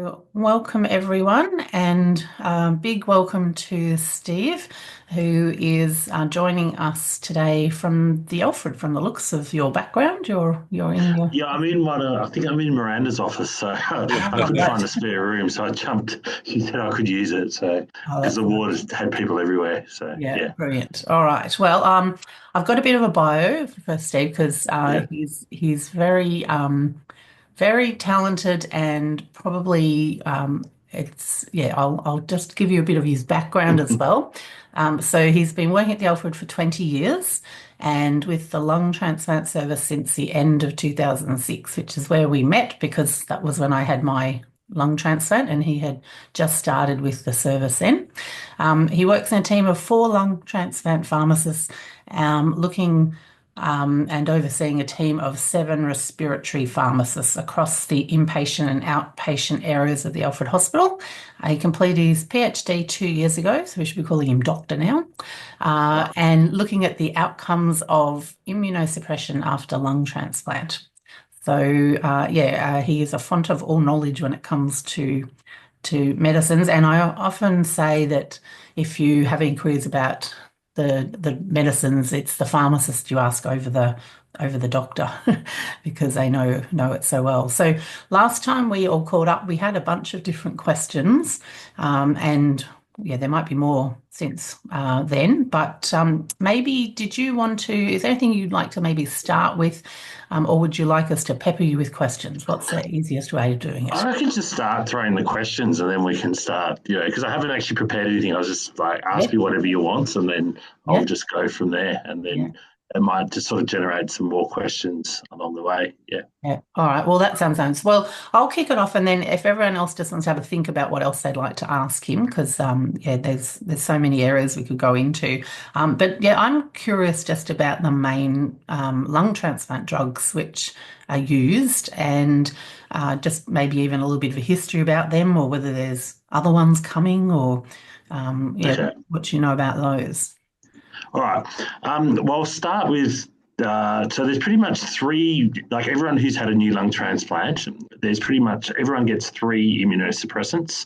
So, welcome everyone, and big welcome to Steve, who is joining us today from the Alfred. From the looks of your background, you're in your Yeah, I'm in one. I think I'm in Miranda's office, so I couldn't find a right. spare room, so I jumped. She said I could use it, so Oh, because that's the nice. ward had people everywhere. So Yeah, yeah, brilliant. All right. Well, I've got a bit of a bio for Steve because yeah. he's very talented and probably it's yeah. I'll just give you a bit of his background as well. So he's been working at the Alfred for 20 years and with the lung transplant service since the end of 2006, which is where we met because that was when I had my lung transplant and he had just started with the service then. He works in a team of four lung transplant pharmacists, looking and overseeing a team of seven respiratory pharmacists across the inpatient and outpatient areas of the Alfred Hospital. He completed his PhD 2 years ago, so we should be calling him doctor now, Wow. and looking at the outcomes of immunosuppression after lung transplant. So, he is a font of all knowledge when it comes to medicines. And I often say that if you have inquiries about the medicines, it's the pharmacist you ask over the doctor because they know it so well. So last time we all called up, we had a bunch of different questions, and yeah, there might be more since then. But maybe did you want to? Is there anything you'd like to maybe start with, or would you like us to pepper you with questions? What's the easiest way of doing it? I reckon just start throwing the questions, and then we can start. Because I haven't actually prepared anything. I was just like, Yeah, ask me whatever you want, and then I'll yeah. just go from there, and Yeah. then it might just sort of generate some more questions along the way. Yeah. Yeah. All right. Well, that sounds nice. Well, I'll kick it off, and then if everyone else just wants to have a think about what else they'd like to ask him, because yeah, there's so many areas we could go into. But yeah, I'm curious just about the main lung transplant drugs which are used, and just maybe even a little bit of a history about them, or whether there's other ones coming, or yeah, Okay. what you know about those. All right. Well, I'll start with so there's pretty much three, like everyone who's had a new lung transplant, there's pretty much everyone gets three immunosuppressants,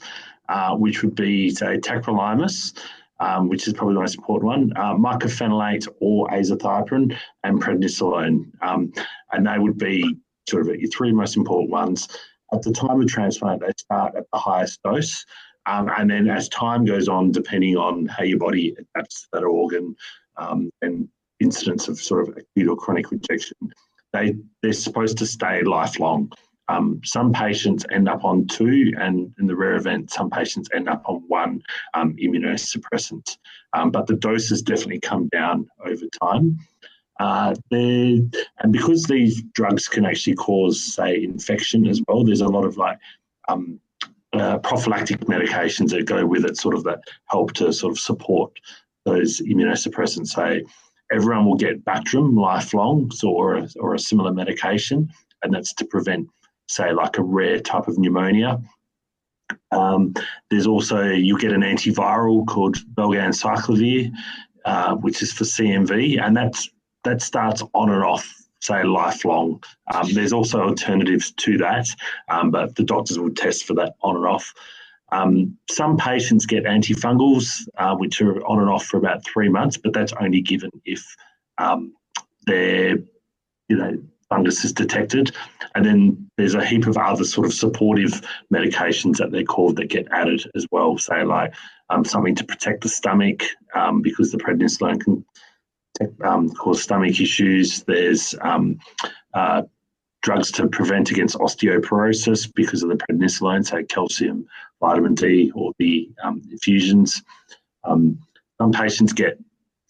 which would be, say, tacrolimus, which is probably the most important one, mycophenolate or azathioprine, and prednisolone. And they would be sort of your three most important ones. At the time of transplant, they start at the highest dose. And then as time goes on, depending on how your body adapts to that organ and incidence of sort of acute or chronic rejection, they're supposed to stay lifelong. Some patients end up on two, and in the rare event, some patients end up on one immunosuppressant. But the doses definitely come down over time. And because these drugs can actually cause, say, infection as well, there's a lot of um, prophylactic medications that go with it, sort of that help to sort of support those immunosuppressants. So everyone will get Bactrim lifelong, or a similar medication, and that's to prevent, say, like a rare type of pneumonia. There's also, you get an antiviral called valganciclovir, which is for CMV, and that starts on and off, say, lifelong. There's also alternatives to that, but the doctors will test for that on and off. Some patients get antifungals, which are on and off for about 3 months, but that's only given if their, fungus is detected. And then there's a heap of other sort of supportive medications that they're called that get added as well. Say like something to protect the stomach, because the prednisolone can cause stomach issues. There's drugs to prevent against osteoporosis because of the prednisolone, so calcium, vitamin D, or the infusions. Some patients get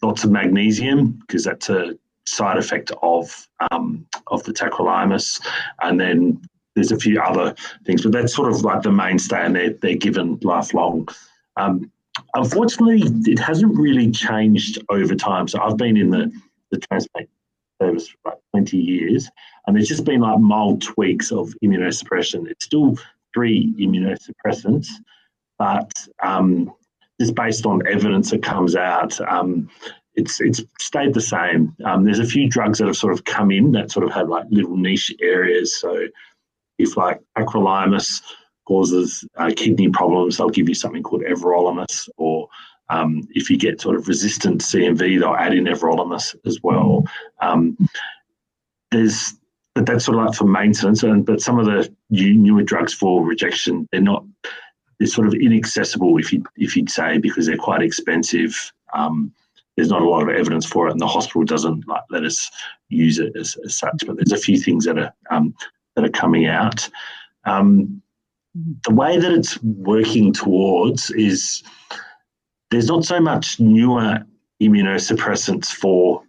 lots of magnesium because that's a side effect of the tacrolimus, and then there's a few other things, but that's sort of like the mainstay, and they're given lifelong. Unfortunately, it hasn't really changed over time. So I've been in the transplant service for like 20 years, and there's just been like mild tweaks of immunosuppression. It's still three immunosuppressants, but just based on evidence that comes out, it's stayed the same. There's a few drugs that have sort of come in that sort of have like little niche areas. So if like acrolimus causes kidney problems, they'll give you something called everolimus, or if you get sort of resistant CMV, they'll add in everolimus as well. But that's sort of like for maintenance, but some of the newer drugs for rejection, they're sort of inaccessible, if you'd say, because they're quite expensive. There's not a lot of evidence for it, and the hospital doesn't let us use it as such. But there's a few things that are coming out. The way that it's working towards is there's not so much newer immunosuppressants for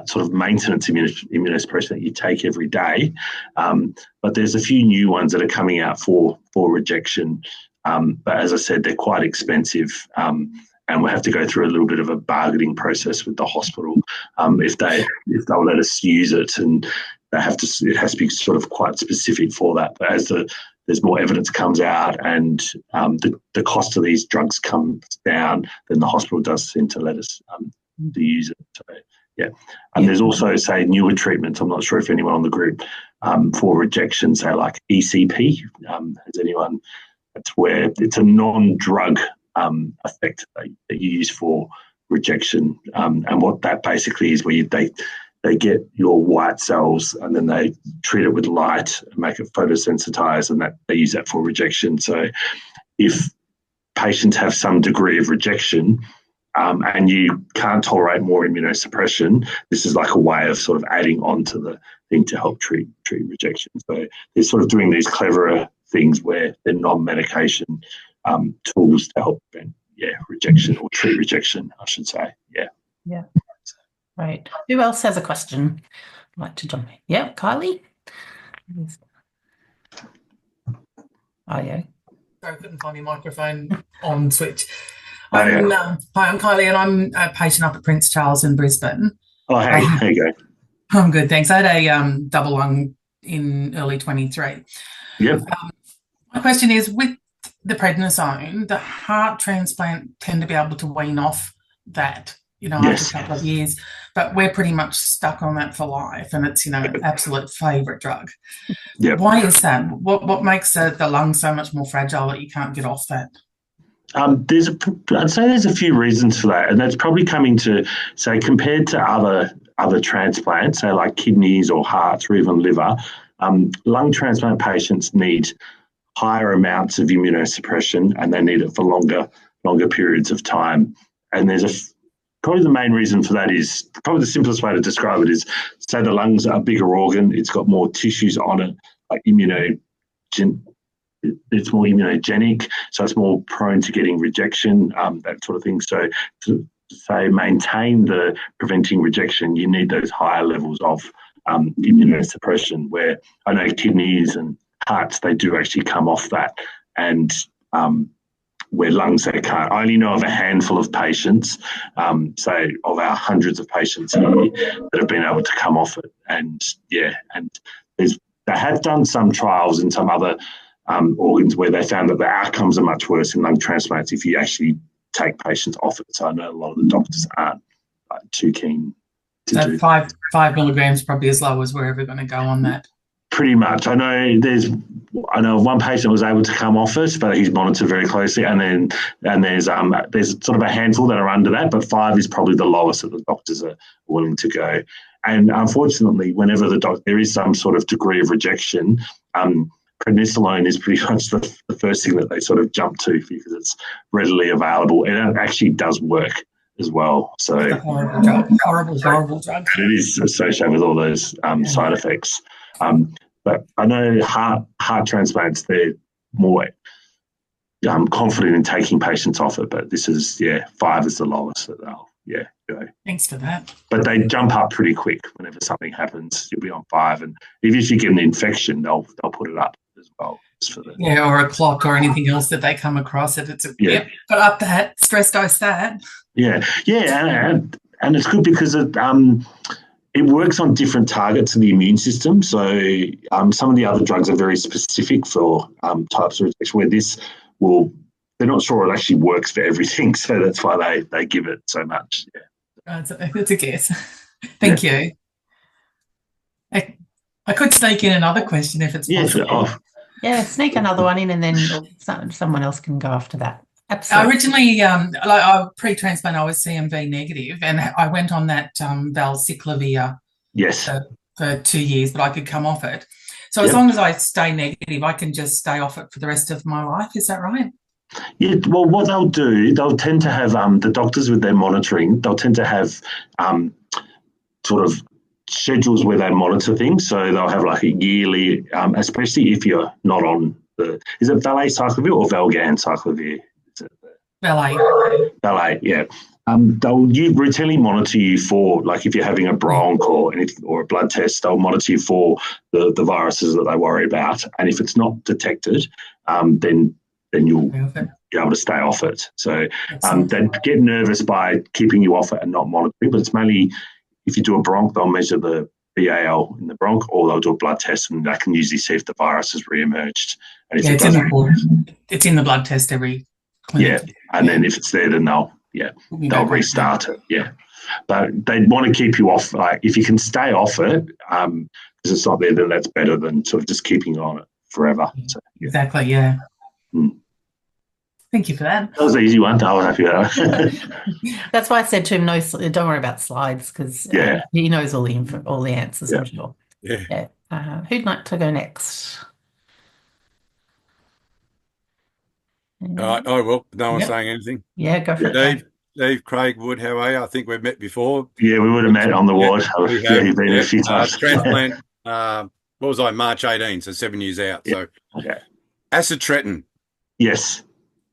sort of maintenance immunosuppression that you take every day, but there's a few new ones that are coming out for rejection. But as I said, they're quite expensive, and we'll have to go through a little bit of a bargaining process with the hospital if they'll let us use it, and it has to be sort of quite specific for that. But as there's more evidence comes out and the cost of these drugs comes down, then the hospital does seem to let us to use it. So, yeah. And there's also, say, newer treatments. I'm not sure if anyone on the group for rejection, say like ECP, has anyone? That's where it's a non-drug effect that you use for rejection. And what that basically is, where they get your white cells and then they treat it with light and make it photosensitized, and that they use that for rejection. So if patients have some degree of rejection, and you can't tolerate more immunosuppression, this is like a way of sort of adding on to the thing to help treat rejection. So they're sort of doing these cleverer things where they're non-medication tools to help prevent rejection, or treat rejection, I should say. Yeah. Right. Who else has a question? I'd like to jump in. Yeah, Kylie? Oh, yeah. Sorry, I couldn't find my microphone on switch. Hi, I'm Kylie, and I'm a patient up at Prince Charles in Brisbane. Oh, hey, there you go. I'm good, thanks. I had a double lung in early 23. Yep. My question is, with the prednisone, the heart transplant tend to be able to wean off that, after a couple of years, but we're pretty much stuck on that for life, and it's, absolute favourite drug. Yep. Why is that? What makes the lung so much more fragile that you can't get off that? I'd say there's a few reasons for that, and that's probably coming to, say, compared to other transplants, say like kidneys or hearts or even liver, lung transplant patients need higher amounts of immunosuppression, and they need it for longer periods of time. And there's probably the main reason for that is, probably the simplest way to describe it is, say the lungs are a bigger organ, it's got more tissues on it, like it's more immunogenic, so it's more prone to getting rejection, that sort of thing. So to say maintain the preventing rejection, you need those higher levels of immunosuppression, where I know kidneys and hearts, they do actually come off that, and where lungs, they can't. I only know of a handful of patients, say of our hundreds of patients here, that have been able to come off it. And they have done some trials in some other organs where they found that the outcomes are much worse in lung transplants if you actually take patients off it. So I know a lot of the doctors aren't too keen to do. 5 milligrams probably as low as we're ever going to go on that. Pretty much. I know of one patient that was able to come off it, but he's monitored very closely, and there's sort of a handful that are under that, but 5 is probably the lowest that the doctors are willing to go. And unfortunately, whenever there is some sort of degree of rejection, prednisolone is pretty much the first thing that they sort of jump to, because it's readily available, and it actually does work as well. So it's a horrible drug. Horrible drug. It is associated with all those side effects. But I know heart transplants, they're more confident in taking patients off it, but this is 5 is the lowest that they'll go. Thanks for that. But they jump up pretty quick whenever something happens. You'll be on 5, and if you get an infection, they'll put it up as well. Or a clot or anything else that they come across. If it's got up that, stress dose that. And it's good because it works on different targets of the immune system. So some of the other drugs are very specific for types of rejection, where they're not sure it actually works for everything. So that's why they give it so much. It's a guess. Thank you. I could sneak in another question if it's possible. Yeah, sneak another one in and then someone else can go after that. Absolutely. Originally, pre-transplant, I was CMV negative, and I went on that valciclovir Yes. for 2 years, but I could come off it. So as Yep. long as I stay negative, I can just stay off it for the rest of my life. Is that right? Yeah, well, what they'll do, they'll tend to have the doctors with their monitoring, they'll tend to have sort of schedules where they monitor things. So they'll have like a yearly, especially if you're not on is it valaciclovir or valganciclovir? Valet, yeah. They'll routinely monitor you for, like, if you're having a bronch or anything or a blood test, they'll monitor you for the viruses that they worry about. And if it's not detected, then you'll be able to stay off it. So they get nervous by keeping you off it and not monitoring, but it's mainly if you do a bronch, they'll measure the BAL in the bronch, or they'll do a blood test and they can usually see if the virus has re-emerged. And if it's in the blood test every clinic. Yeah, and then if it's there, then they'll restart it. Yeah, but they want to keep you off. Like, if you can stay off it, because it's not there, then that's better than sort of just keeping on it forever. So, yeah. Exactly. Yeah. Thank you for that. That was an easy one. I was happy with that. That's why I said to him, no, don't worry about slides, because he knows all the answers, I'm sure. Yeah. Who'd like to go next? I will. No one's saying anything. Yeah, go for it. Steve, Craig Wood, how are you? I think we've met before. Yeah, we would have met on the ward. You've been a few times. Transplant, what was I, March 18, so 7 years out. So acitretin. Yes.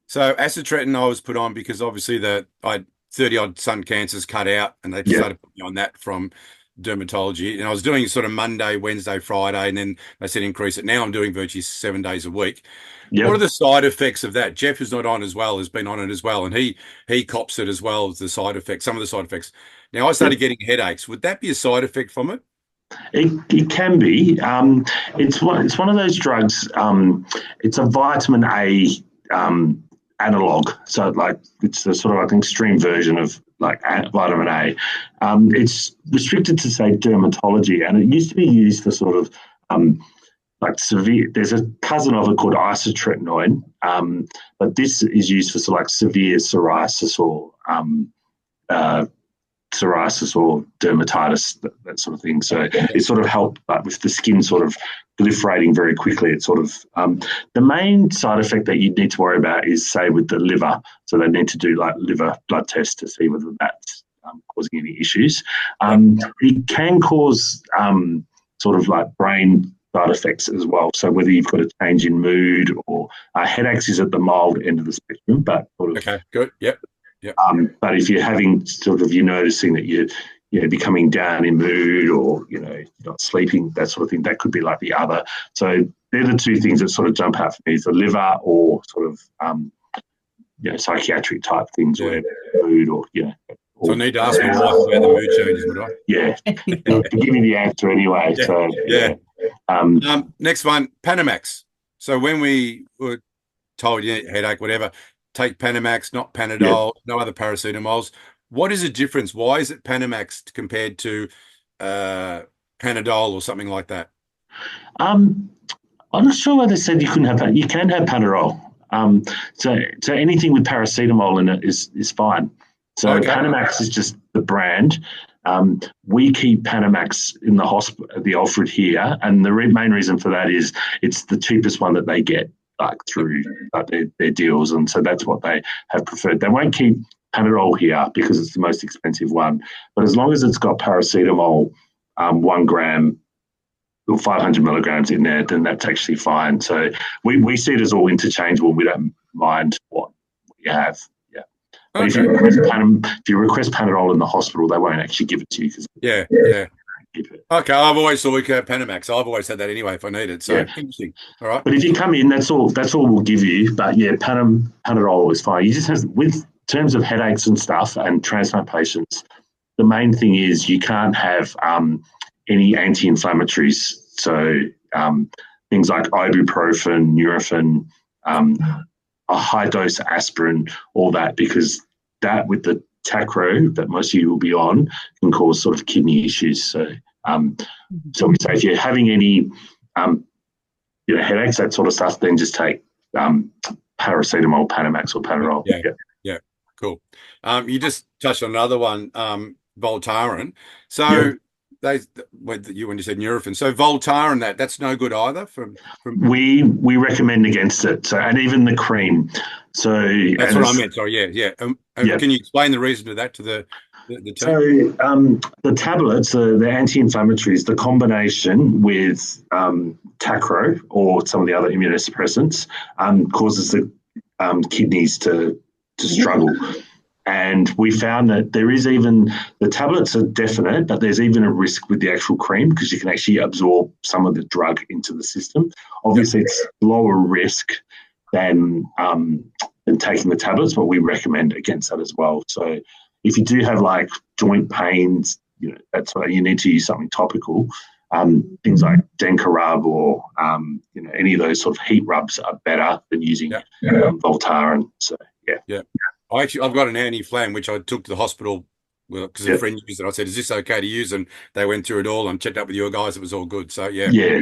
So acitretin I was put on because obviously I had 30-odd sun cancers cut out, and they started putting me on that from dermatology. And I was doing sort of Monday, Wednesday, Friday, and then they said increase it. Now I'm doing virtually 7 days a week. Yep. What are the side effects of that? Jeff, who's not on as well, has been on it as well, and he cops it as well as the side effects, some of the side effects. Now I started getting headaches. Would that be a side effect from it? It can be. It's one of those drugs. It's a vitamin A analog, so like it's the sort of like an extreme version of like vitamin A. It's restricted to, say, dermatology, and it used to be used for sort of like severe. There's a cousin of it called isotretinoin, but this is used for sort of like severe psoriasis or dermatitis, that sort of thing. So it sort of helped, but with the skin sort of proliferating very quickly, it sort of the main side effect that you need to worry about is, say, with the liver. So they need to do like liver blood tests to see whether that's causing any issues. It can cause sort of like brain side effects as well. So whether you've got a change in mood or headaches is at the mild end of the spectrum, but sort of, okay, good, yep. But if you're having sort of, you're noticing that you're becoming down in mood, or not sleeping, that sort of thing, that could be like the other. So they're the two things that sort of jump out for me: is the liver, or sort of psychiatric type things, where mood, or So I need to ask my wife about the mood changes, would I? Yeah, to give me the answer anyway. Yeah. So next one, Panamax. So when we were told headache, whatever, take Panamax, not Panadol, no other paracetamols. What is the difference? Why is it Panamax compared to Panadol or something like that? I'm not sure why they said you couldn't have that. You can have Panadol. So anything with paracetamol in it is fine. So Panamax is just the brand. We keep Panamax in the hospital, the Alfred here, and the main reason for that is it's the cheapest one that they get, like through their deals, and so that's what they have preferred. They won't keep Panadol here because it's the most expensive one, but as long as it's got paracetamol, 1 gram or 500 milligrams in there, then that's actually fine. So we see it as all interchangeable. We don't mind what you have. But if you request Panadol in the hospital, they won't actually give it to you. Okay, I've always thought we could have Panamax. I've always had that anyway if I need it. So interesting. All right. But if you come in, that's all we'll give you. But Panadol is fine. You just have, with terms of headaches and stuff and transplant patients, the main thing is you can't have any anti-inflammatories. So things like ibuprofen, Nurofen, a high dose aspirin, all that, because that with the tacro that most of you will be on can cause sort of kidney issues. So we say if you're having any headaches, that sort of stuff, then just take paracetamol, Panamax, or Panadol. Yeah. Cool. You just touched on another one, Voltaren. So when you said Nurofen, so Voltaren, that's no good either. We recommend against it. So, and even the cream. So that's what I meant. Sorry, yeah. Can you explain the reason to that to the team? So the tablets, the anti-inflammatories, the combination with Tacro or some of the other immunosuppressants causes the kidneys to struggle. And we found that there is even, the tablets are definite, but there's even a risk with the actual cream because you can actually absorb some of the drug into the system. Obviously, it's lower risk than taking the tablets, but we recommend against that as well. So if you do have like joint pains, that's why you need to use something topical. Things like Denka rub or any of those sort of heat rubs are better than using Voltaren. So I've got an anti-inflam which I took to the hospital because a friend used it. I said, "Is this okay to use?" And they went through it all and checked up with your guys. It was all good. So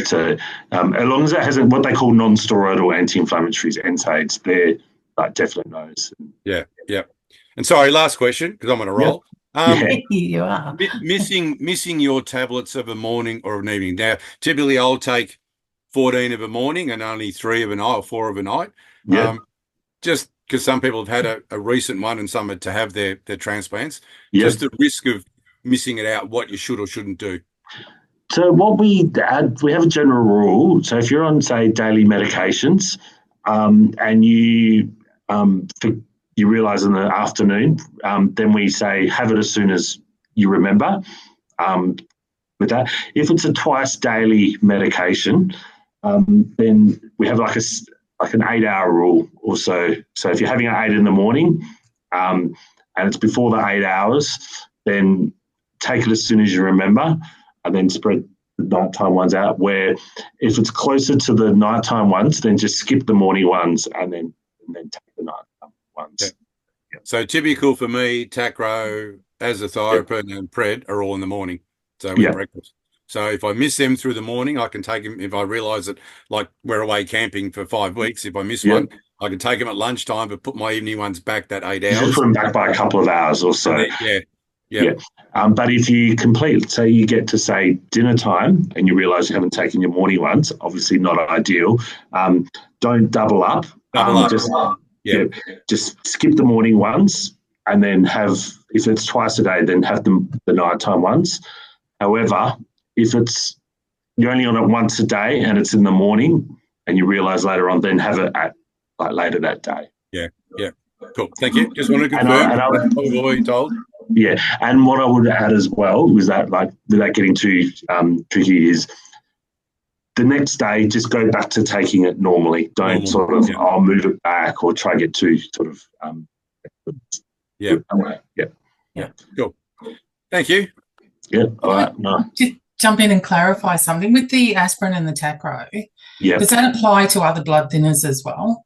So as long as it hasn't what they call non-steroidal anti-inflammatories, NSAIDs, they're like definite no's. Yeah. And sorry, last question because I'm on a roll. You are missing your tablets of a morning or an evening. Now, typically I'll take 14 of a morning and only 3 of a night or 4 of a night. Just because some people have had a recent one and some are to have their transplants. Just the risk of missing it out, what you should or shouldn't do. So what we have a general rule. So if you're on, say, daily medications and you realise in the afternoon, then we say have it as soon as you remember with that. If it's a twice daily medication, then we have like an 8-hour rule or so. So if you're having an 8 in the morning and it's before the 8 hours, then take it as soon as you remember and then spread the nighttime ones out, where if it's closer to the nighttime ones, then just skip the morning ones and then take the nighttime ones. So typical for me, Tacro, azathioprine and Pred are all in the morning. So with breakfast. So if I miss them through the morning, I can take them. If I realise that, like we're away camping for 5 weeks, if I miss one, I can take them at lunchtime, but put my evening ones back that 8 hours. Just put them back by a couple of hours or so. But if you say you get to, say, dinner time and you realise you haven't taken your morning ones, obviously not ideal. Don't double up. Just skip the morning ones and then have, if it's twice a day, then have the nighttime ones. However, if you're only on it once a day and it's in the morning and you realise later on, then have it at later that day. Cool. Thank you. Just want to confirm. What were you told? And what I would add as well was that, without getting too tricky, is the next day just go back to taking it normally. Don't move it back or try to get too sort of Cool. Thank you. All right. No. Just jump in and clarify something with the aspirin and the Tacro. Does that apply to other blood thinners as well?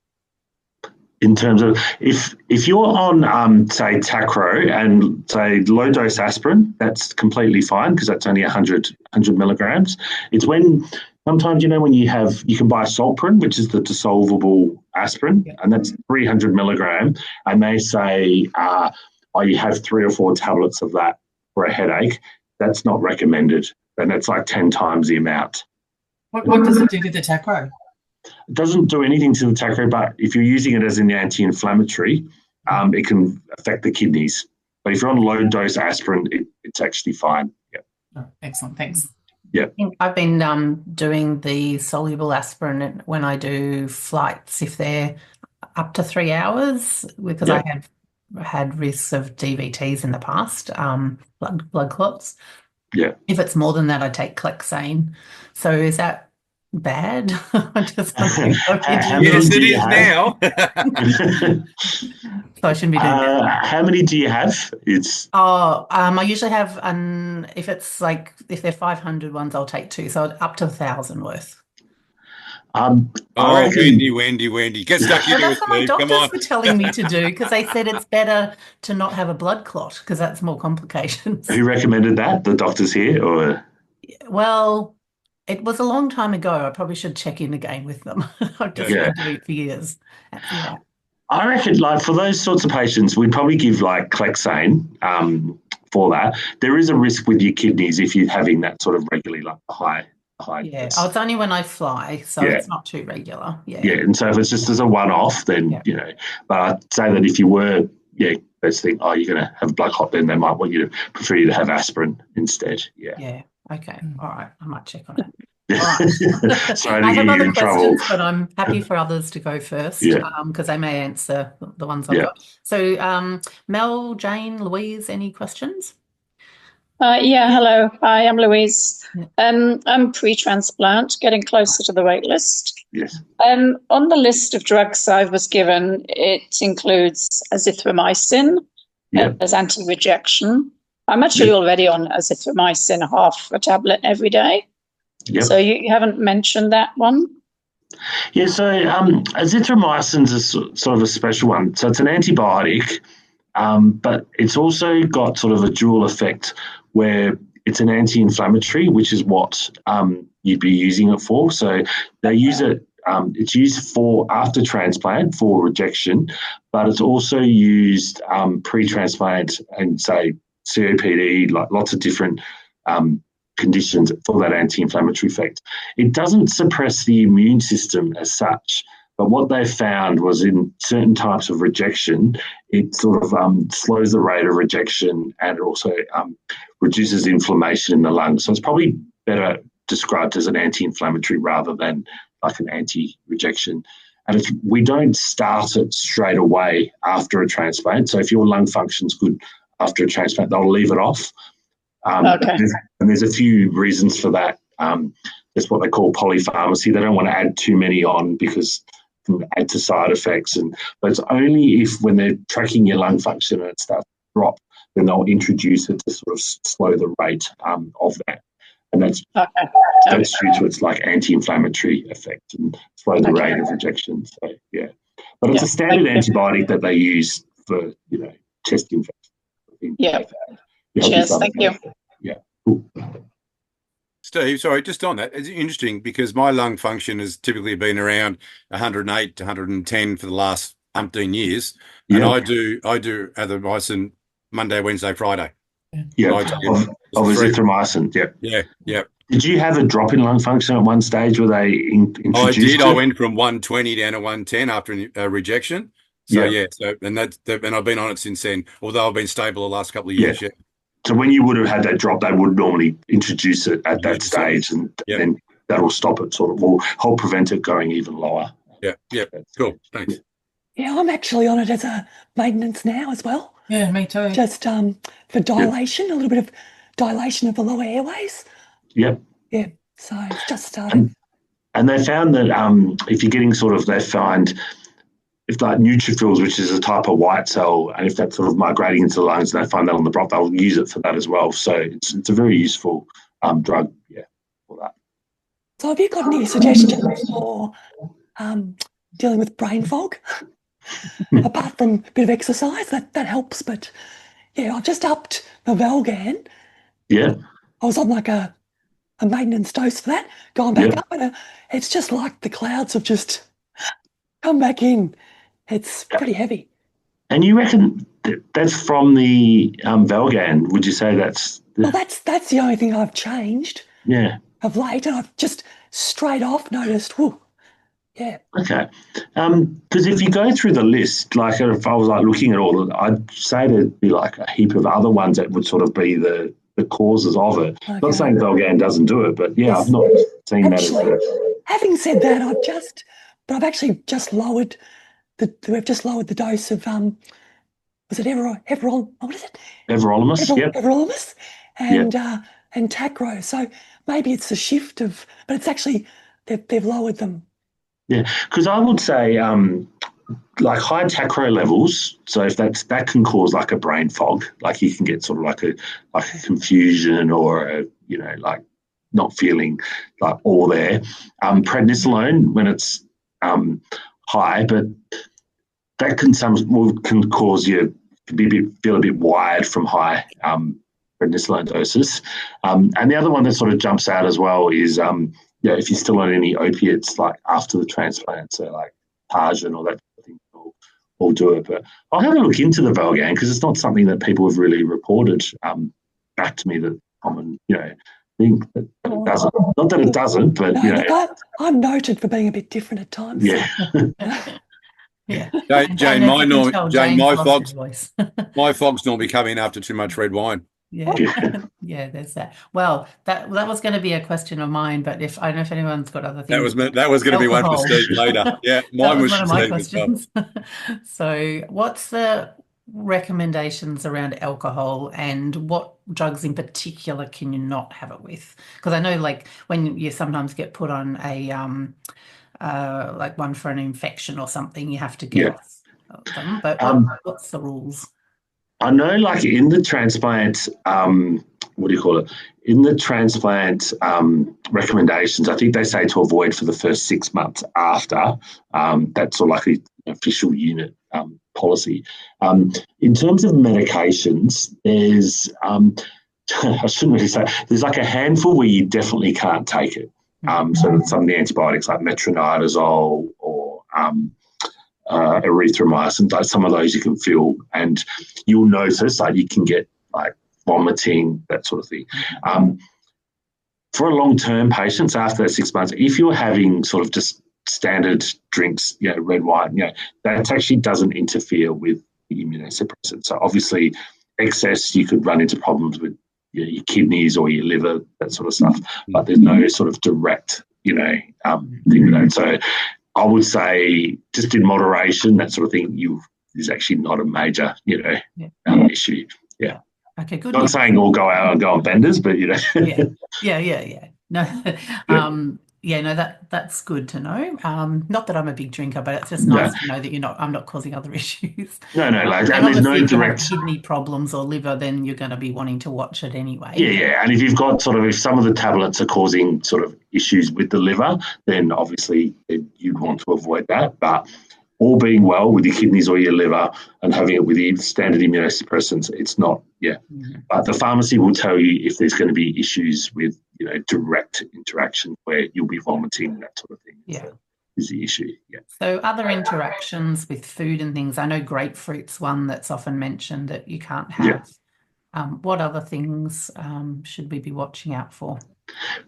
In terms of if you're on say Tacro and say low dose aspirin, that's completely fine because that's only 100 milligrams. It's when sometimes when you can buy Solprin, which is the dissolvable aspirin, and that's 300 milligram, and they say you have 3 or 4 tablets of that for a headache. That's not recommended, and that's like 10 times the amount. What does it do to the Tacro? It doesn't do anything to the Tacro, but if you're using it as an anti-inflammatory, it can affect the kidneys. But if you're on low dose aspirin, it's actually fine. Excellent, thanks. I've been doing the soluble aspirin when I do flights, if they're up to 3 hours, because I have had risks of DVTs in the past, blood clots. If it's more than that, I take Clexane. So is that bad? I just yes, it is now. So I shouldn't be doing that. How many do you have? I usually have if they're 500 ones, I'll take 2, so up to 1,000 worth. Wendy, get stuck into it. That's what my doctors were telling me to do because they said it's better to not have a blood clot because that's more complications. Who recommended that? The doctors here, or? Well, It was a long time ago. I probably should check in again with them. I've just Yeah. been doing it for years. Yeah. I reckon, like, for those sorts of patients, we'd probably give like Clexane for that. There is a risk with your kidneys if you're having that sort of regularly, like high Yeah. dose. Oh, it's only when I fly, so Yeah. it's not too regular. Yeah. Yeah, and so if it's just as a one-off, then Yeah. But I'd say that if you were, let's think, oh, you're going to have blood clot, then they might want you to prefer you to have aspirin instead. Yeah. Yeah. Okay. All right. I might check on it. Yeah. All right. Sorry I to have get you other in trouble. questions, but I'm happy for others to go first, Yeah. because they may answer the ones I've Yeah. got. So, Mel, Jane, Louise, any questions? Yeah, hello. Hi, I'm Louise. Yeah. I'm pre-transplant, getting closer to the wait list. Yes. On the list of drugs I was given, it includes azithromycin Yeah. as anti-rejection. I'm actually already on azithromycin, half a tablet every day. Yep. So you haven't mentioned that one? Yeah, so azithromycin's a sort of a special one. So it's an antibiotic, but it's also got sort of a dual effect where it's an anti-inflammatory, which is what you'd be using it for. So they use it, it's used for after transplant for rejection, but it's also used pre-transplant and say COPD, like lots of different conditions for that anti-inflammatory effect. It doesn't suppress the immune system as such, but what they found was in certain types of rejection, it sort of slows the rate of rejection and it also reduces inflammation in the lungs. So it's probably better described as an anti-inflammatory rather than like an anti-rejection. And we don't start it straight away after a transplant. So if your lung function's good after a transplant, they'll leave it off. Okay. And there's a few reasons for that. That's what they call polypharmacy. They don't want to add too many on because it can add to side effects. But it's only if when they're tracking your lung function and it starts to drop, then they'll introduce it to sort of slow the rate of that. And that's due to its like anti-inflammatory effect and slow the rate of rejection. So yeah, but it's a standard antibiotic that they use for chest infection. Yeah. Cheers. Thank you. Yeah. Cool. Steve, sorry, just on that, it's interesting because my lung function has typically been around 108 to 110 for the last umpteen years, and I do azithromycin Monday, Wednesday, Friday. Yeah, of azithromycin. Yeah. Did you have a drop in lung function at one stage where they introduced I did. it? I went from 120 down to 110 after a rejection. So and I've been on it since then. Although I've been stable the last couple of years. Yeah. So when you would have had that drop, they would normally introduce it at that stage, and then that'll stop it, sort of, or help prevent it going even lower. Yeah. Cool. Thanks. Yeah, I'm actually on it as a maintenance now as well. Yeah, me too. Just for dilation, a little bit of dilation of the lower airways. Yep. Yeah. So it's just started. And they found that if you're getting if like neutrophils, which is a type of white cell, and if that's sort of migrating into the lungs, and they find that on the broth, they'll use it for that as well. So it's a very useful drug, for that. So have you got any suggestions for dealing with brain fog? Apart from a bit of exercise, that helps. But I've just upped the Valgan. Yeah. I was on like a maintenance dose for that, going back up, and it's just like the clouds have just come back in. It's pretty heavy. And you reckon that's from the Valgan? Would you say that's? Well, that's the only thing I've changed. Yeah. Of late, and I've just straight off noticed. Whoo, yeah. Okay. Because if you go through the list, like if I was like looking at all, I'd say there'd be like a heap of other ones that would sort of be the causes of it. Okay. Not saying Valgan doesn't do it, but I've not seen actually, that. Having said that, I've actually just lowered we've just lowered the dose of was it Everolimus? What is it? Everolimus, yep. Everolimus and Tacro. So maybe it's a shift but it's actually they've lowered them. Yeah, because I would say like high Tacro levels. So if that can cause like a brain fog, like you can get sort of like a confusion or like not feeling like all there. Prednisolone when it's high, but that can cause you to feel a bit wired from high prednisolone doses. And the other one that sort of jumps out as well is if you're still on any opiates like after the transplant, so like Tarjan or that sort of thing, will do it. But I'll have a look into the Valgan because it's not something that people have really reported back to me that common, thing that it doesn't. Not that it doesn't, but look, I'm noted for being a bit different at times. Yeah. Yeah. Jane, my fog's normally come in after too much red wine. Yeah, there's that. Well, that was going to be a question of mine, but I don't know if anyone's got other things. That was going to be one for Steve later. Yeah, mine was one of my Steve questions. So, what's the recommendations around alcohol, and what drugs in particular can you not have it with? Because I know, like, when you sometimes get put on a like one for an infection or something, you have to get them. But what's the rules? I know, like in the transplant, what do you call it? In the transplant recommendations, I think they say to avoid for the first 6 months after. That's sort of like the official unit policy. In terms of medications, there's, I shouldn't really say, there's like a handful where you definitely can't take it. So some of the antibiotics like metronidazole or erythromycin, like some of those you can feel, and you'll notice like you can get like vomiting, that sort of thing. For a long-term patients after that 6 months, if you're having sort of just standard drinks, red wine, that actually doesn't interfere with the immunosuppressant. So obviously excess, you could run into problems with your kidneys or your liver, that sort of stuff, but there's no sort of direct, thing with that. So I would say just in moderation, that sort of thing, is actually not a major, issue. Yeah. Okay, good. Not saying all go out and go on benders, but Yeah. No, that's good to know. Not that I'm a big drinker, but it's just nice to know that I'm not causing other issues. No, like, and there's no if direct you have kidney problems or liver, then you're going to be wanting to watch it anyway. Yeah, and if you've got if some of the tablets are causing sort of issues with the liver, then obviously you'd want to avoid that. But all being well with your kidneys or your liver and having it with the standard immunosuppressants, it's not, But the pharmacy will tell you if there's going to be issues with, direct interaction where you'll be vomiting, that sort of thing. Yeah. Is the issue. Yeah. So other interactions with food and things, I know grapefruit's one that's often mentioned that you can't have. What other things should we be watching out for?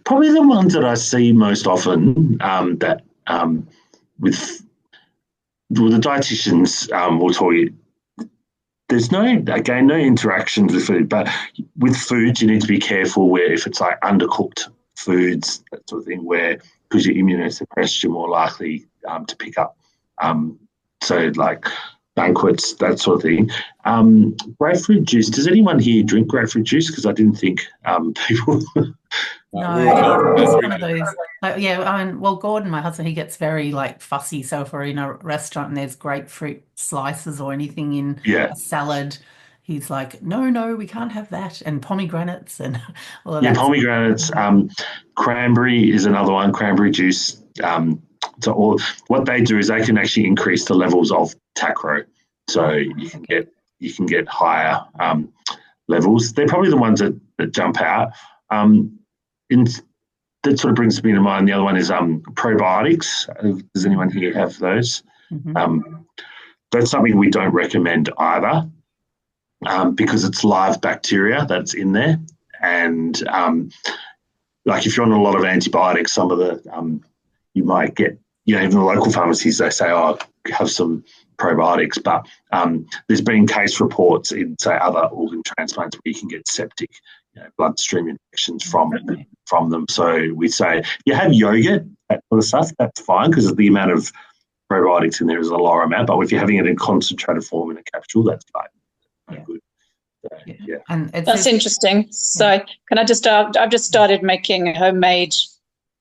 Probably the ones that I see most often that with the dietitians will tell you there's no interactions with food, but with food you need to be careful where if it's like undercooked foods, that sort of thing, where because you're immunosuppressed, you're more likely to pick up. So like banquets, that sort of thing. Grapefruit juice. Does anyone here drink grapefruit juice? Because I didn't think people. No, it's one of those. Gordon, my husband, he gets very like fussy. So if we're in a restaurant and there's grapefruit slices or anything in a salad, he's like, no, we can't have that. And pomegranates and all of that. Yeah, pomegranates. Cranberry is another one. Cranberry juice. So what they do is they can actually increase the levels of tacro, so you can get higher levels. They're probably the ones that jump out. That sort of brings me to mind. The other one is probiotics. Does anyone here have those? That's something we don't recommend either because it's live bacteria that's in there, and like if you're on a lot of antibiotics, some of the you might get, even the local pharmacies, they say, have some probiotics, but there's been case reports in, say, other organ transplants where you can get septic, bloodstream infections from them. So we say, you have yogurt, that sort of stuff, that's fine because the amount of probiotics in there is a lower amount, but if you're having it in concentrated form in a capsule, that's fine. Good. So, and that's interesting. So can I just start? I've just started making homemade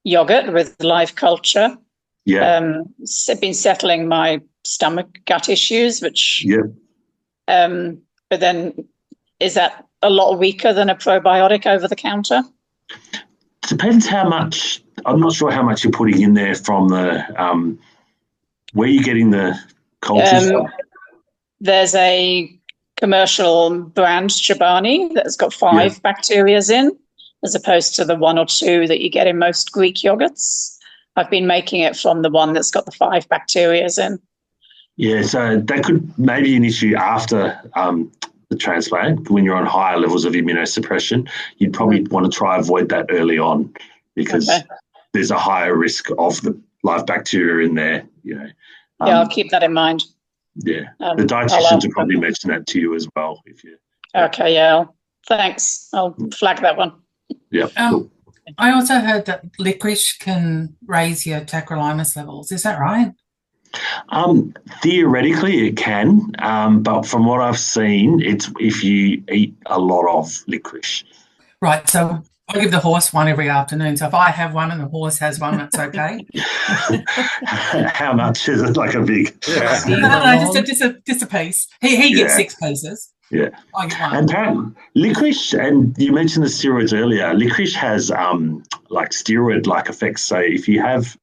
yogurt with live culture. I've been settling my stomach gut issues, which but then is that a lot weaker than a probiotic over the counter? Depends how much. I'm not sure how much you're putting in there from the where you're getting the cultures from. There's a commercial brand Chobani that's got 5 bacterias in, as opposed to the 1 or 2 that you get in most Greek yogurts. I've been making it from the one that's got the 5 bacterias in. Yeah, so that could maybe an issue after the transplant, when you're on higher levels of immunosuppression. You'd probably want to try avoid that early on, because there's a higher risk of the live bacteria in there. Yeah, I'll keep that in mind. Yeah, the dietitians will probably mention that to you as well. If you. Okay, yeah. Thanks. I'll flag that one. Yeah. Cool. I also heard that licorice can raise your tacrolimus levels. Is that right? Theoretically, it can, but from what I've seen, it's if you eat a lot of licorice. Right. So I give the horse one every afternoon. So if I have one and the horse has one, that's okay. How much is it? Like a big? Yeah. No, just a piece. He gets 6 pieces. Yeah. I get one. And apparently, licorice, and you mentioned the steroids earlier. Licorice has like steroid-like effects. So if you have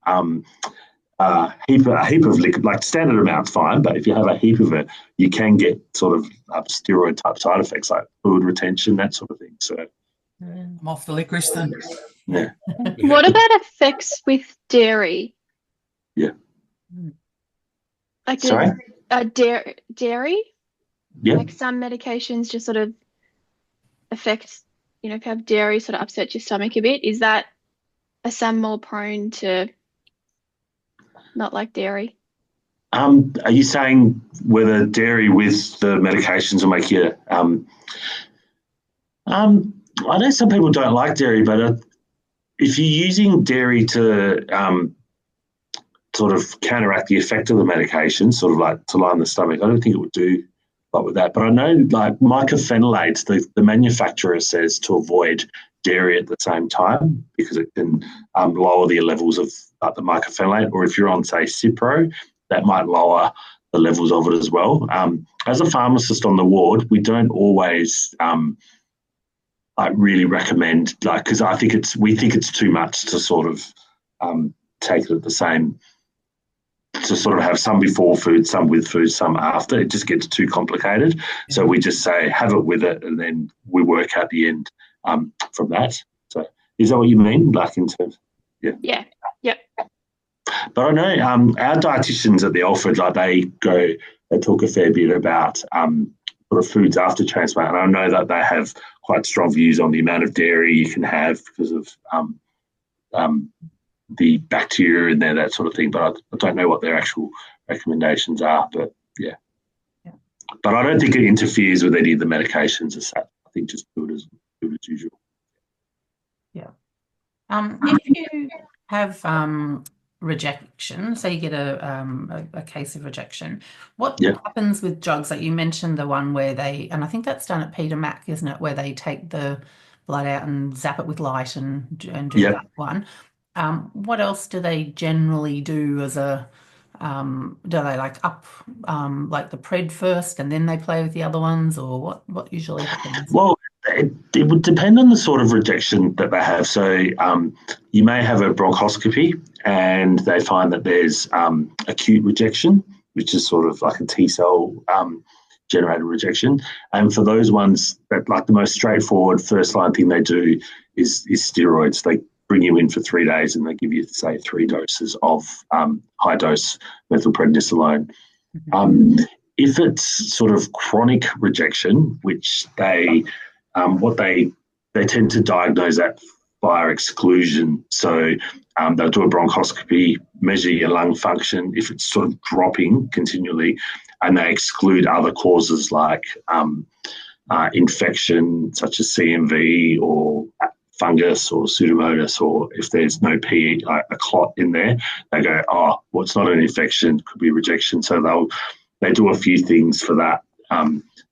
a heap of liquid, like standard amount's fine, but if you have a heap of it, you can get sort of steroid type side effects like fluid retention, that sort of thing. So I'm off the licorice then. Yeah. What about effects with dairy? Yeah. Like Sorry? Dairy? Yeah. Like some medications just sort of affect, if you have dairy, sort of upsets your stomach a bit. Are some more prone to not like dairy? Are you saying whether dairy with the medications will make you? I know some people don't like dairy, but if you're using dairy to sort of counteract the effect of the medication, sort of like to line the stomach, I don't think it would do a lot with that. But I know like mycophenolates, the manufacturer says to avoid dairy at the same time because it can lower the levels of the mycophenolate, or if you're on, say, Cipro, that might lower the levels of it as well. As a pharmacist on the ward, we don't always really recommend, because we think it's too much to sort of take it at the same, to sort of have some before food, some with food, some after. It just gets too complicated. So we just say have it with it, and then we work out the end from that. So is that what you mean? Like in terms? Yeah. Yeah. Yep. But I know our dietitians at the Alfred, they talk a fair bit about sort of foods after transplant, and I know that they have quite strong views on the amount of dairy you can have because of the bacteria in there, that sort of thing. But I don't know what their actual recommendations are. But yeah. But I don't think it interferes with any of the medications as such. I think just do it as usual. Yeah. If you have rejection, so you get a case of rejection, what happens with drugs? Like you mentioned the one where and I think that's done at Peter Mac, isn't it, where they take the blood out and zap it with light and do that one. What else do they generally do as a do they up the pred first and then they play with the other ones, or what usually happens? Well, it would depend on the sort of rejection that they have. So you may have a bronchoscopy and they find that there's acute rejection, which is sort of like a T cell generated rejection. And for those ones, that the most straightforward first line thing they do is steroids. They bring you in for 3 days and they give you, say, 3 doses of high dose methylprednisolone. If it's sort of chronic rejection, which they tend to diagnose that via exclusion. So they'll do a bronchoscopy, measure your lung function if it's sort of dropping continually, and they exclude other causes like infection such as CMV or fungus or Pseudomonas, or if there's no PE, a clot in there, they go, well, it's not an infection, could be rejection. So they do a few things for that.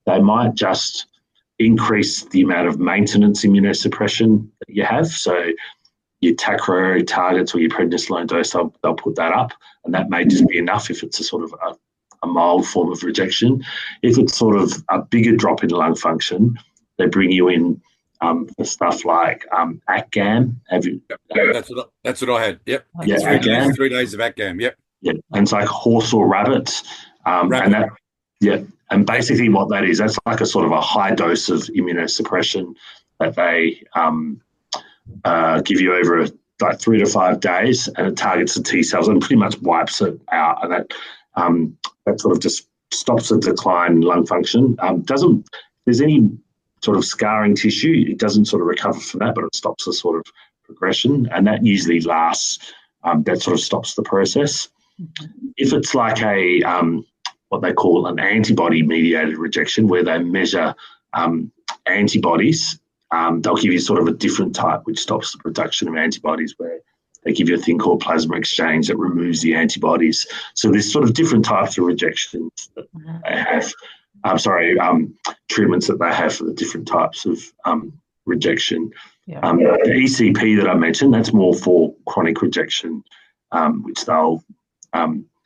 They might just increase the amount of maintenance immunosuppression that you have. So your tacrolimus targets or your prednisolone dose, they'll put that up, and that may just be enough if it's a sort of a mild form of rejection. If it's sort of a bigger drop in lung function, they bring you in for stuff like ACGAM. Have you? That's what I had. Yep. Yeah, 3 days of ACGAM. Yep. Yeah, and it's like horse or rabbit, and that. Yeah, And basically what that is, that's like a sort of a high dose of immunosuppression that they give you over like 3 to 5 days, and it targets the T cells and pretty much wipes it out. And that sort of just stops the decline in lung function. Doesn't, if there's any sort of scarring tissue, it doesn't sort of recover from that, but it stops the sort of progression, and that usually lasts, that sort of stops the process. If it's like a what they call an antibody-mediated rejection, where they measure antibodies, they'll give you sort of a different type which stops the production of antibodies, where they give you a thing called plasma exchange that removes the antibodies. So there's sort of different types of rejections that they have. Treatments that they have for the different types of rejection. Yeah. The ECP that I mentioned, that's more for chronic rejection, which they'll,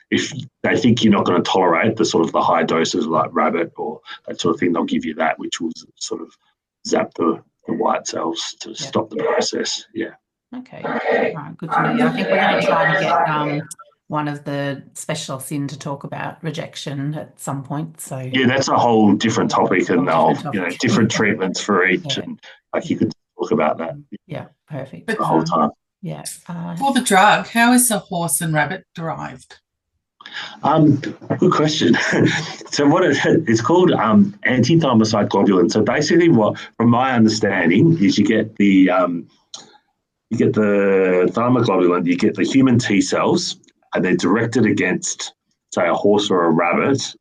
if they think you're not going to tolerate the sort of the high doses like rabbit or that sort of thing, they'll give you that, which will sort of zap the white cells to stop the process. Yeah. Okay. All right. Good to know. Yeah, I think we're going to try to get one of the specialists in to talk about rejection at some point. So yeah, that's a whole different topic, and different treatments for each, and like you could talk about that. Yeah, perfect. The whole time. Yeah. For the drug, how is the horse and rabbit derived? Good question. So what it's called antithymocyte globulin. So basically, what, from my understanding, is you get the thymoglobulin, you get the human T cells, and they're directed against, say, a horse or a rabbit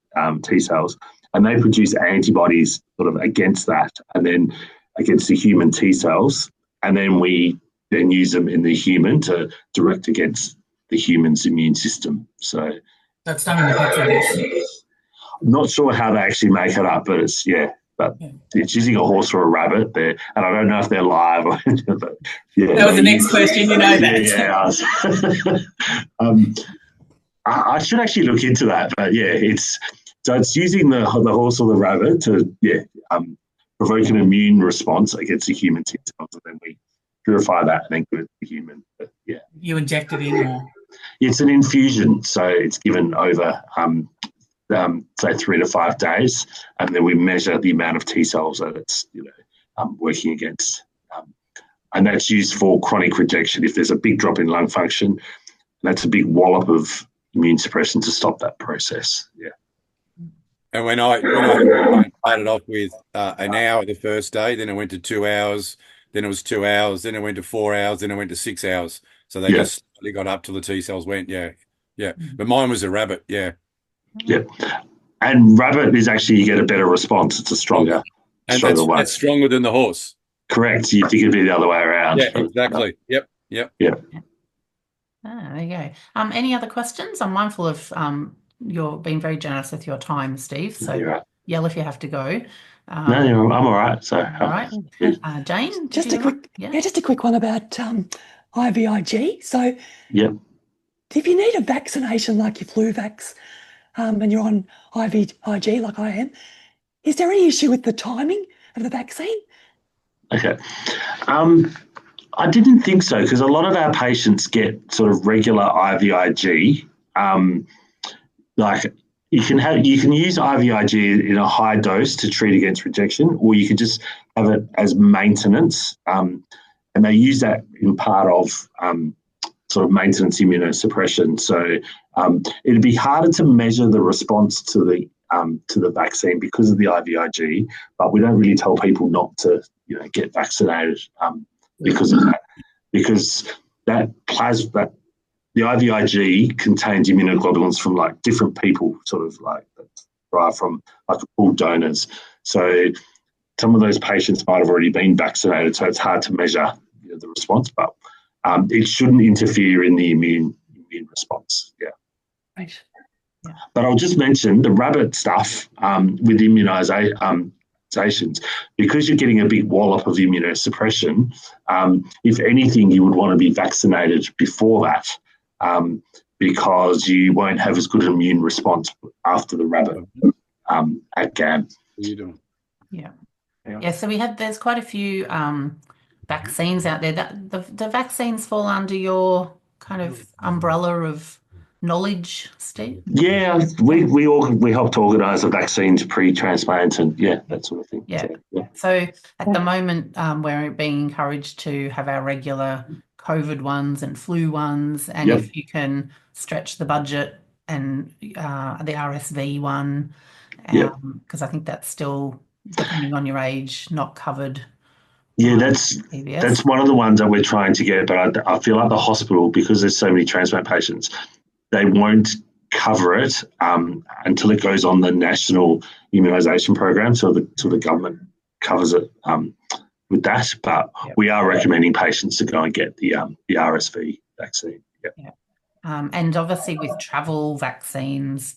T cells, and they produce antibodies sort of against that, and then against the human T cells, and then we then use them in the human to direct against the human's immune system. So that's done in the petri dish. I'm not sure how they actually make it up, but it's it's using a horse or a rabbit there, and I don't know if they're live. But that was the next question. You know that. I should actually look into that, but it's using the horse or the rabbit to provoke an immune response against the human T cells, and then we purify that and then give it to the human. But you inject it in, or it's an infusion, so it's given over say 3 to 5 days, and then we measure the amount of T cells that it's working against, and that's used for chronic rejection. If there's a big drop in lung function, that's a big wallop of immune suppression to stop that process. Yeah. And when I started off with an hour the first day, then I went to 2 hours, then it was 2 hours, then I went to 4 hours, then I went to 6 hours. So they just slowly got up till the T cells went. Yeah. But mine was a rabbit. Yeah. Yeah. And rabbit is actually, you get a better response. It's a stronger one. That's stronger than the horse. Correct. You think it'd be the other way around. Yeah, exactly. Yep. Yeah. There you go. Any other questions? I'm mindful of you're being very generous with your time, Steve. So yell if you have to go. No, I'm all right. So all right. Jane, just a quick one about IVIG. So if you need a vaccination like your flu vax, and you're on IVIG like I am, is there any issue with the timing of the vaccine? Okay. I didn't think so, because a lot of our patients get sort of regular IVIG. Like you can use IVIG in a high dose to treat against rejection, or you could just have it as maintenance. And they use that in part of sort of maintenance immunosuppression. So it'd be harder to measure the response to the vaccine because of the IVIG, but we don't really tell people not to get vaccinated because of that, because the IVIG contains immunoglobulins from like different people, sort of like derived from like pooled donors. So some of those patients might have already been vaccinated, so it's hard to measure the response, but it shouldn't interfere in the immune response. Yeah. Right. Yeah. But I'll just mention the rabbit stuff with immunisations, because you're getting a big wallop of immunosuppression. If anything, you would want to be vaccinated before that, because you won't have as good an immune response after the rabbit at GAM. Yeah. So there's quite a few vaccines out there. That the vaccines fall under your kind of umbrella of knowledge, Steve? Yeah, we helped organise the vaccines pre-transplant and that sort of thing. Yeah. So at the moment, we're being encouraged to have our regular COVID ones and flu ones, and if you can stretch the budget and the RSV one, because I think that's still, depending on your age, not covered. Yeah, that's one of the ones that we're trying to get, but I feel like the hospital, because there's so many transplant patients, they won't cover it until it goes on the national immunisation program. So the government covers it with that. But we are recommending patients to go and get the RSV vaccine. And obviously with travel vaccines,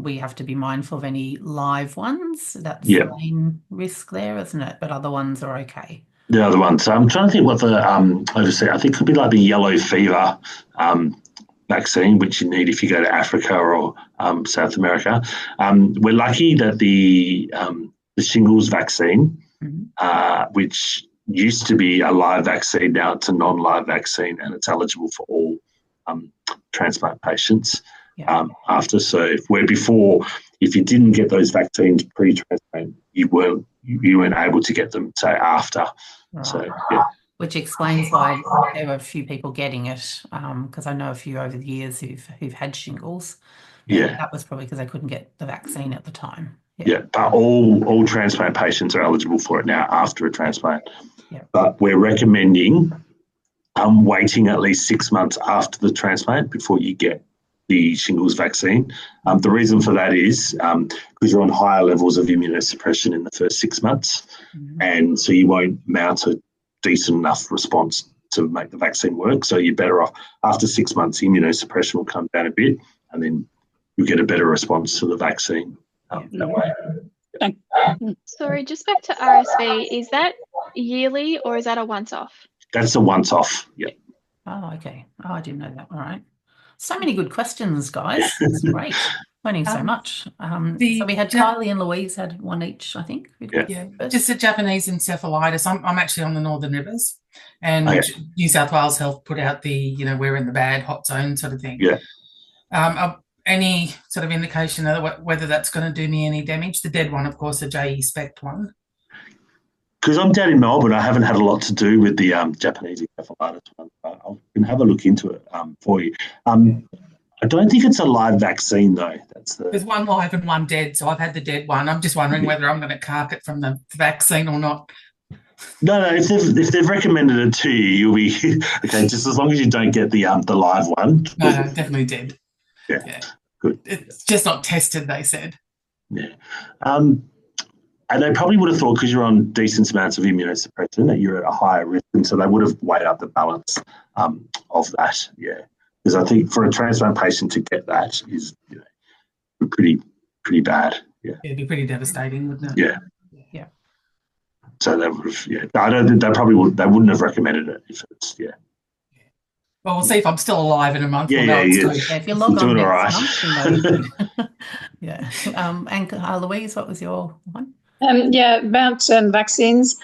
we have to be mindful of any live ones. That's the main risk there, isn't it? But other ones are okay. The other ones. I'm trying to think what the I think it could be like the yellow fever vaccine, which you need if you go to Africa or South America. We're lucky that the shingles vaccine, which used to be a live vaccine, now it's a non-live vaccine, and it's eligible for all transplant patients after. So if you didn't get those vaccines pre-transplant, you weren't able to get them, say, after. Right. So which explains why there were a few people getting it, because I know a few over the years who've had shingles. That was probably because they couldn't get the vaccine at the time. But all transplant patients are eligible for it now after a transplant. But we're recommending waiting at least 6 months after the transplant before you get the shingles vaccine. The reason for that is because you're on higher levels of immunosuppression in the first 6 months, and so you won't mount a decent enough response to make the vaccine work. So you're better off after 6 months, immunosuppression will come down a bit, and then you'll get a better response to the vaccine that way. Sorry, just back to RSV, is that yearly or is that a once-off? That's a once-off, Oh, okay. Oh, I didn't know that. All right. So many good questions, guys. It's great. Learning so much. So we had Kylie and Louise had one each, I think. Just the Japanese encephalitis. I'm actually on the Northern Rivers, and New South Wales Health put out the, we're in the bad hot zone sort of thing. Any sort of indication of whether that's going to do me any damage? The dead one, of course, the JE SPECT one. Because I'm down in Melbourne, I haven't had a lot to do with the Japanese encephalitis one. I can have a look into it for you. I don't think it's a live vaccine, though. There's one live and one dead, so I've had the dead one. I'm just wondering whether I'm going to cark it from the vaccine or not. No. If they've recommended it to you, you'll be okay. Just as long as you don't get the live one. No, definitely dead. Yeah. Good. It's just not tested, they said. Yeah. And they probably would have thought, because you're on decent amounts of immunosuppression, that you're at a higher risk, and so they would have weighed up the balance of that. Yeah. Because I think for a transplant patient to get that is pretty bad. Yeah. It'd be pretty devastating, wouldn't it? Yeah. So they would have. I don't think they wouldn't have recommended it if it's Well, we'll see if I'm still alive in a month. If you log on next month, and Louise, what was your one? About vaccines.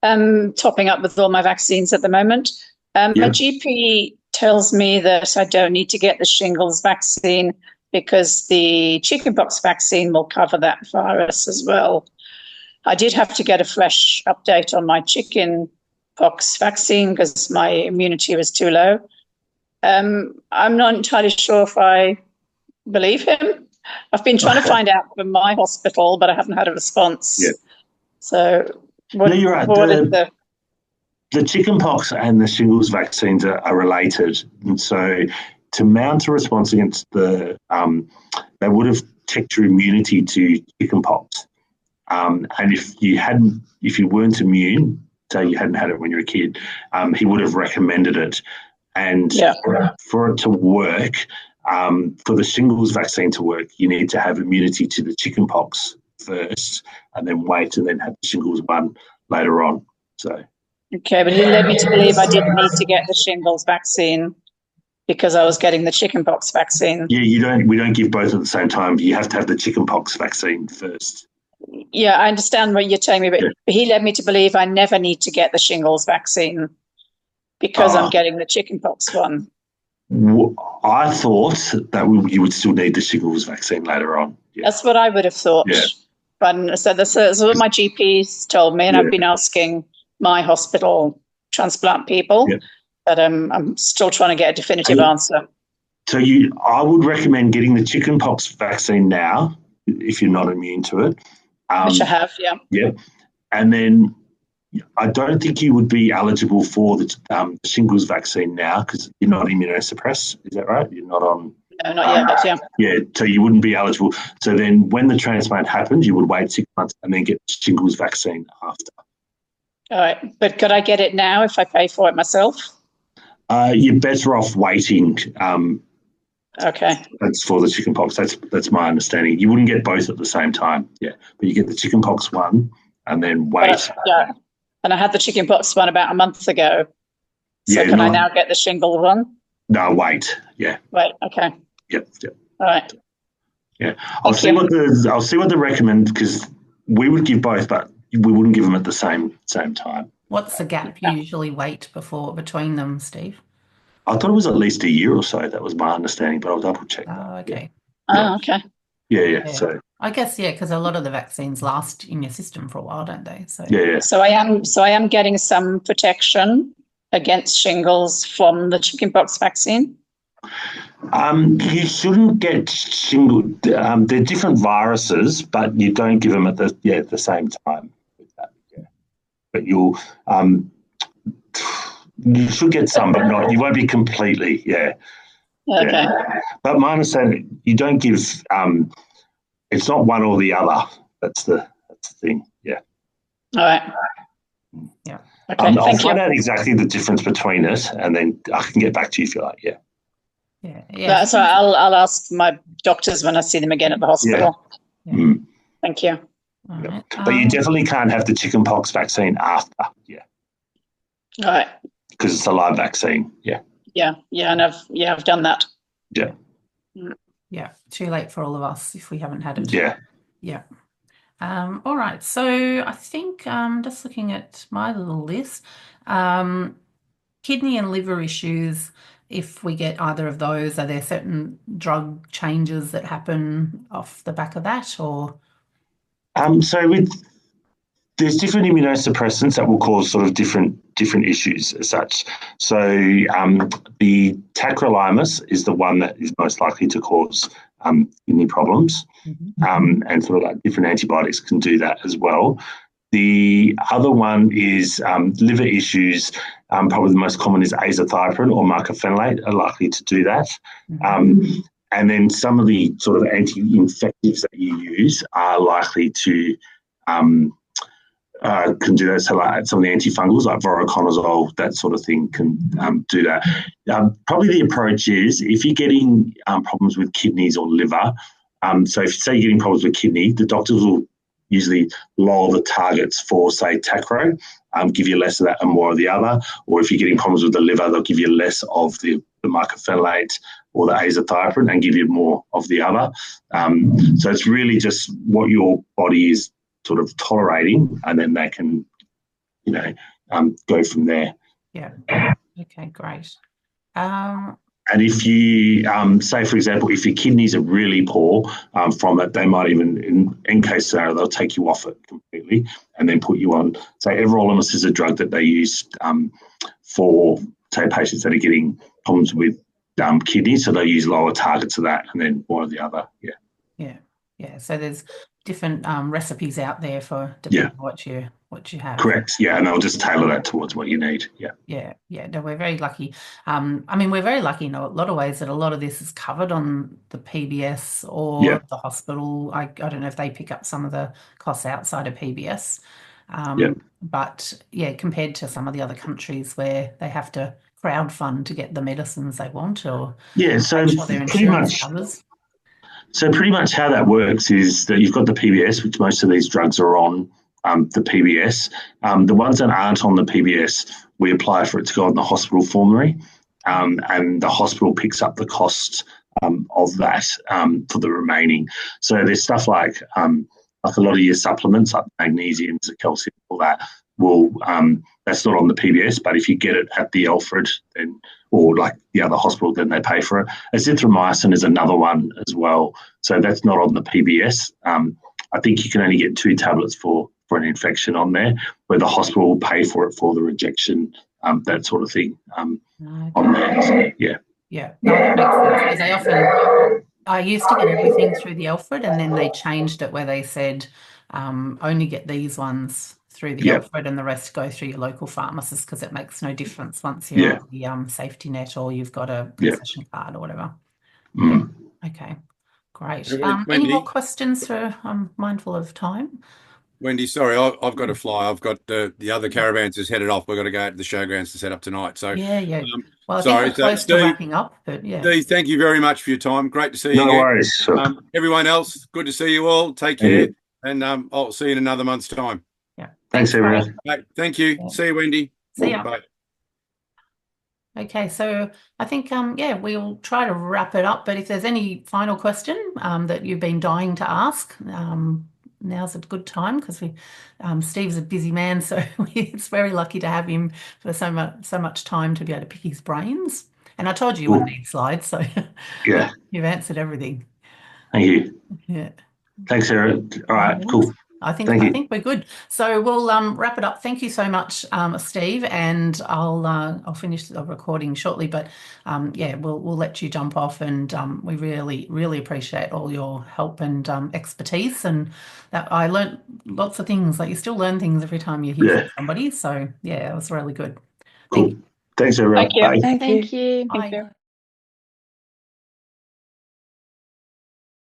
Topping up with all my vaccines at the moment. My GP tells me that I don't need to get the shingles vaccine because the chickenpox vaccine will cover that virus as well. I did have to get a fresh update on my chickenpox vaccine because my immunity was too low. I'm not entirely sure if I believe him. I've been trying to find out from my hospital, but I haven't had a response. So you're right. The chickenpox and the shingles vaccines are related, and so to mount a response against they would have checked your immunity to chickenpox, and if you weren't immune, say you hadn't had it when you were a kid, he would have recommended it, and for it to work, for the shingles vaccine to work, you need to have immunity to the chickenpox first, and then wait, and then have the shingles one later on. So. Okay, but he led me to believe I didn't need to get the shingles vaccine because I was getting the chickenpox vaccine. Yeah, we don't give both at the same time. You have to have the chickenpox vaccine first. Yeah, I understand what you're telling me, but he led me to believe I never need to get the shingles vaccine because I'm getting the chickenpox one. I thought that you would still need the shingles vaccine later on. Yeah. That's what I would have thought. Yeah. But so this is what my GP's told me, and I've been asking my hospital transplant people, but I'm still trying to get a definitive answer. So I would recommend getting the chickenpox vaccine now if you're not immune to it. Which I have, yeah. Yeah. And then I don't think you would be eligible for the shingles vaccine now because you're not immunosuppressed. Is that right? You're not on. No, not yet. Yeah, so you wouldn't be eligible. So then when the transplant happens, you would wait 6 months and then get the shingles vaccine after. All right. But could I get it now if I pay for it myself? You're better off waiting. Okay. That's for the chickenpox. That's my understanding. You wouldn't get both at the same time. Yeah, but you get the chickenpox one and then wait. And I had the chickenpox one about a month ago. So can I now get the shingle one? No, wait. Yeah. Wait. Okay. Yep. All right. Yeah, I'll see what they recommend because we would give both, but we wouldn't give them at the same time. What's the gap you usually wait between them, Steve? I thought it was at least a year or so. That was my understanding, but I'll double check. Oh, okay. Oh, okay. Yeah. So I guess because a lot of the vaccines last in your system for a while, don't they? So yeah. So I am getting some protection against shingles from the chickenpox vaccine. You shouldn't get shingles. They're different viruses, but you don't give them at the same time. But you should get some, but not. You won't be completely. Yeah. Okay. Yeah. But my understanding, you don't give. It's not one or the other. That's the thing. Yeah. All right. Yeah. Okay. I'll find out exactly the difference between it, and then I can get back to you if you like. Yeah. Yeah. So I'll ask my doctors when I see them again at the hospital. Yeah. Thank you. All right. But you definitely can't have the chickenpox vaccine after. Yeah. All right. Because it's a live vaccine. Yeah. Yeah. And I've done that. Yeah. Yeah. Too late for all of us if we haven't had it. Yeah. Yeah. All right. So I think just looking at my little list, kidney and liver issues. If we get either of those, are there certain drug changes that happen off the back of that, or? There's different immunosuppressants that will cause sort of different issues as such. So the tacrolimus is the one that is most likely to cause kidney problems, and sort of like different antibiotics can do that as well. The other one is liver issues. Probably the most common is azathioprine or mycophenolate are likely to do that. And then some of the sort of anti-infectives that you use are likely to can do that. So like some of the antifungals like voriconazole, that sort of thing can do that. Probably the approach is if you're getting problems with kidneys or liver, so if you say you're getting problems with kidney, the doctors will usually lower the targets for, say, tacro, give you less of that and more of the other. Or if you're getting problems with the liver, they'll give you less of the mycophenolate or the azathioprine and give you more of the other. So it's really just what your body is sort of tolerating, and then they can, go from there. Yeah. Okay, great. And if you, say, for example, if your kidneys are really poor from it, they might even, in case scenario, they'll take you off it completely and then put you on, say, everolimus is a drug that they use for, say, patients that are getting problems with kidneys. So they use lower targets of that and then more of the other. Yeah. So there's different recipes out there for depending on what you have. Correct. Yeah, and they'll just tailor that towards what you need. Yeah. No, we're very lucky. We're very lucky in a lot of ways that a lot of this is covered on the PBS or the hospital. I don't know if they pick up some of the costs outside of PBS. But compared to some of the other countries where they have to crowdfund to get the medicines they want, or so their insurance covers. So pretty much how that works is that you've got the PBS, which most of these drugs are on the PBS. The ones that aren't on the PBS, we apply for it to go on the hospital formulary, and the hospital picks up the cost of that for the remaining. So there's stuff like a lot of your supplements, like magnesium, calcium, all that. will that's not on the PBS, but if you get it at the Alfred, then, or like the other hospital, then they pay for it. Azithromycin is another one as well, so that's not on the PBS. I think you can only get 2 tablets for an infection on there, where the hospital will pay for it for the rejection, that sort of thing on there. So, yeah. Yeah, no, that makes sense, because they often, I used to get everything through the Alfred, and then they changed it where they said only get these ones through the Alfred and the rest go through your local pharmacist, because it makes no difference once you're on the safety net or you've got a concession card or whatever. Mm. Yeah. Okay, great. Wendy, any more questions? I'm mindful of time. Wendy, sorry, I've got to fly. I've got the other caravans is headed off. We've got to go to the showgrounds to set up tonight. So yeah. Well, I sorry, think we're close to wrapping up, but yeah. Steve, thank you very much for your time. Great to see you again. No worries. Everyone else, good to see you all. Take care, and I'll see you in another month's time. Yeah. Thanks everyone. Right, thank you. Yeah. See you, Wendy. See ya. Bye. Okay, so I think we'll try to wrap it up, but if there's any final question that you've been dying to ask, now's a good time, because Steve's a busy man, so it's very lucky to have him for so much time to be able to pick his brains. And I told you wouldn't need slides, so yeah, you've answered everything. Thank you. Yeah. Thanks, Sarah. All right, cool. I think we're good. So we'll wrap it up. Thank you so much, Steve, and I'll finish the recording shortly. But we'll let you jump off, and we really appreciate all your help and expertise. And that I learned lots of things. Like, you still learn things every time you hear from somebody. So yeah, it was really good. Cool. Thanks, everyone. Thank you. Bye. Thank you. Bye.